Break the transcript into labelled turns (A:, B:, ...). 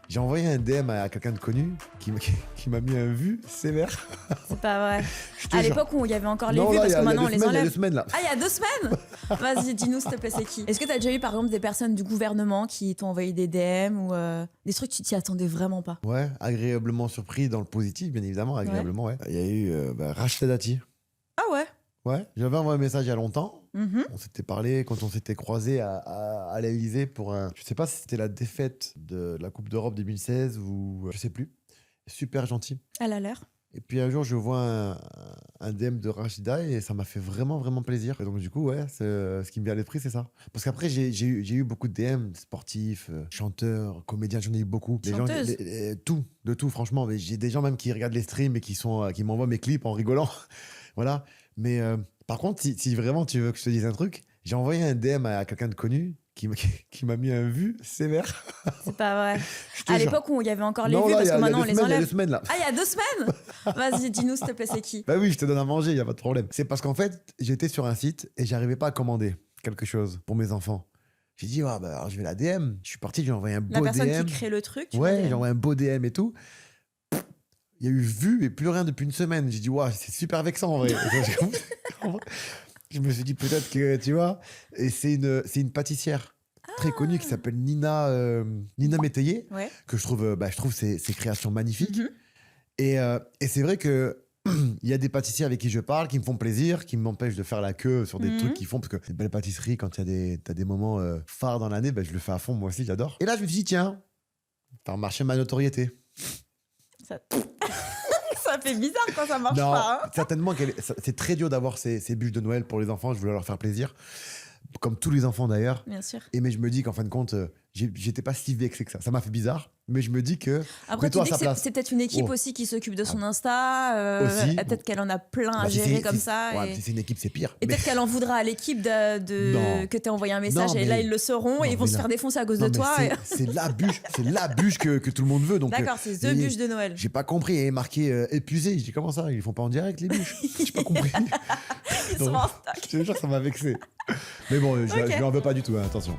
A: J'ai envoyé un DM à quelqu'un de connu qui m'a mis un vu sévère.
B: C'est pas vrai.
A: Je te
B: À
A: jure.
B: l'époque où il y avait encore les
A: Non,
B: vues,
A: là,
B: parce que maintenant on
A: il y
B: les
A: a 2
B: enlève.
A: semaines là.
B: Ah, il y a 2 semaines. Vas-y, dis-nous s'il te plaît, c'est qui? Est-ce que t'as déjà eu par exemple des personnes du gouvernement qui t'ont envoyé des DM ou des trucs que tu t'y attendais vraiment pas?
A: Ouais, agréablement surpris dans le positif, bien évidemment, agréablement, ouais. Il y a eu Rachida Dati.
B: Ah ouais.
A: Ouais, j'avais envoyé un message il y a longtemps.
B: Mhm.
A: On s'était parlé quand on s'était croisés à l'Elysée pour un. Je sais pas si c'était la défaite de la Coupe d'Europe 2016 ou. Je sais plus. Super gentil.
B: Elle a l'air.
A: Et puis un jour, je vois un DM de Rachida et ça m'a fait vraiment, vraiment plaisir. Et donc, du coup, ouais, ce qui me vient à l'esprit, c'est ça. Parce qu'après, j'ai eu beaucoup de DM sportifs, chanteurs, comédiens, j'en ai eu beaucoup.
B: Chanteuses.
A: Tout, de tout, franchement. Mais j'ai des gens même qui regardent les streams et qui m'envoient mes clips en rigolant. Voilà. Mais par contre, si vraiment tu veux que je te dise un truc, j'ai envoyé un DM à quelqu'un de connu qui m'a mis un vu sévère.
B: C'est pas vrai.
A: Je te
B: À
A: jure.
B: l'époque où il y avait encore les
A: Non,
B: vues,
A: là,
B: parce
A: il y a-
B: que
A: il y a
B: maintenant on
A: 2
B: les
A: semaines, il y a
B: enlève.
A: 2 semaines là.
B: Ah, il y a 2 semaines. Vas-y, dis-nous s'il te plaît, c'est qui?
A: Bah oui, je te donne à manger, il n'y a pas de problème. C'est parce qu'en fait, j'étais sur un site et j'arrivais pas à commander quelque chose pour mes enfants. J'ai dit, ah, bah, alors, je vais la DM. Je suis parti, j'ai envoyé un
B: La
A: beau
B: personne
A: DM.
B: qui crée le truc. tu
A: Ouais,
B: vois,
A: j'ai envoyé un beau DM et tout. Il y a eu vu et plus rien depuis une semaine. J'ai dit, ouais, c'est super vexant en vrai. Je me suis dit, peut-être que, tu vois, et c'est une pâtissière très connue qui s'appelle Nina Métayer,
B: Ouais.
A: que je trouve ses créations magnifiques.
B: Mhm.
A: Et c'est vrai que il y a des pâtissiers avec qui je parle, qui me font plaisir, qui m'empêchent de faire la queue sur des trucs qu'ils font, parce que les belles pâtisseries, quand t'as des moments phares dans l'année, je le fais à fond, moi aussi, j'adore. Et là, je me suis dit, tiens, faire marcher ma notoriété.
B: Ça... ça fait bizarre quand ça marche
A: Non,
B: pas. Hein.
A: certainement, c'est très dur d'avoir ces bûches de Noël pour les enfants, je voulais leur faire plaisir, comme tous les enfants d'ailleurs.
B: Bien sûr.
A: Mais je me dis qu'en fin de compte, j'étais pas si vexé que ça. Ça m'a fait bizarre, mais je me dis que.
B: Après, tu
A: mets-toi
B: dis
A: à
B: que
A: sa place.
B: c'est peut-être une équipe
A: Oh.
B: aussi qui s'occupe de son Insta.
A: Aussi.
B: Peut-être qu'elle en a plein à
A: Bah, si
B: gérer
A: c'est-
B: comme
A: si-
B: ça.
A: ouais,
B: et
A: si c'est une équipe, c'est pire.
B: et
A: Mais-
B: peut-être qu'elle en voudra à l'équipe
A: Non.
B: que tu envoyé un message.
A: Non,
B: Et là,
A: mais-
B: ils le sauront
A: Non,
B: et ils vont
A: mais
B: se
A: là-
B: faire défoncer à cause
A: Non,
B: de
A: mais
B: toi.
A: c'est la bûche que tout le monde veut. Donc,
B: D'accord, c'est The
A: et-
B: Bûche de Noël.
A: J'ai pas compris. Il est marqué épuisé. Je dis, comment ça? Ils font pas en direct, les bûches? J'ai pas compris.
B: Ils sont
A: Donc,
B: en stock.
A: Je te jure, ça m'a vexé. Mais bon, je lui en veux pas du tout, hein, attention.